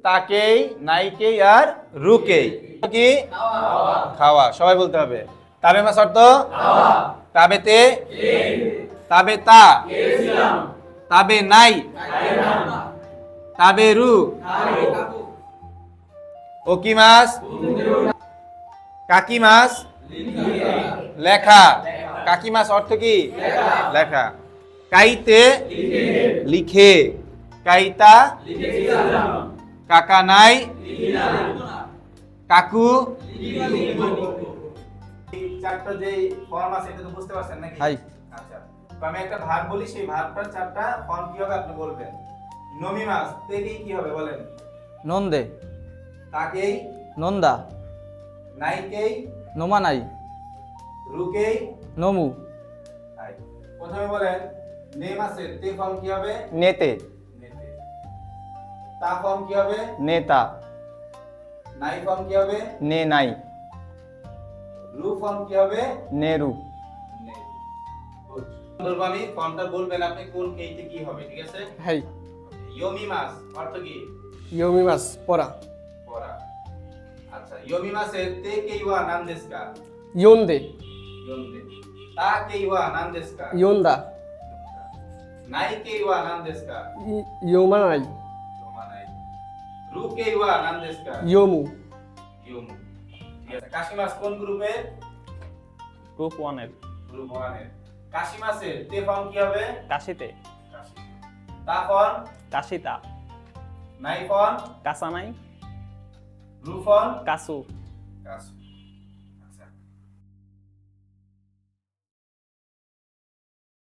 তাকেই, নাইকেই আর রুকেই কি খাওয়া। সবাই বলতে হবে। তাবে মাস অর্থ তাবেতে, তাবে তা, তাবে নাই, তাবে রু, ওকি মাস, কাকি মাস লেখা। কাকি মাস অর্থ কি লেখা। কাইতে লিখে, কাইতা কাকা নাই, কাকু। চারটা যে ফর্ম আছে এটা তো বুঝতে পারছেন নাকি? আচ্ছা, তো আমি একটা ভার্ব বলি, সেই ভার্বটার চারটা ফর্ম কি হবে আপনি বলবেন। নমিমাস তেকেই কি হবে বলেন? নন্দে, তাকেই, নন্দা, নাইকেই, নোমানাই, রুকেই, নমু, আই। প্রথমে বলেন নেম আছে তে ফর্ম কি হবে? নেতে, নেতে। তা ফর্ম কি হবে? নেতা, নাই ফর্ম কি হবে? নে নাই, রু ফর্ম কি হবে? নেরু, বলবো আমি, ফর্মটা বলবেন আপনি কোন কেইতে কি হবে, ঠিক আছে? হাই ইয়োমিমাস অর্থ কি? ইয়োমিমাস পড়া পড়া। আচ্ছা, ইয়োমিমাসের তে কেইওয়া নাম দেসকা? ইয়োন্দে ইয়োন্দে। তা কেইওয়া নাম দেসকা? ইয়োন্দা নাই কেইওয়া নাম দেসকা? ইয়োমানাই ইয়োমানাই। রু কেইওয়া নাম দেসকা? ইয়োমু ইয়োমু। ঠিক আছে, কাশিমাস কোন গ্রুপের? গ্রুপ 1 এর। গ্রুপ 1 এর। কাশিমাসের তে ফর্ম কি হবে? কাশিতে, কাশি। তা ফর্ম? কাশিতা, নাই ফর্ম? কাসানাই, রু ফর্ম? কাসু। কাশি।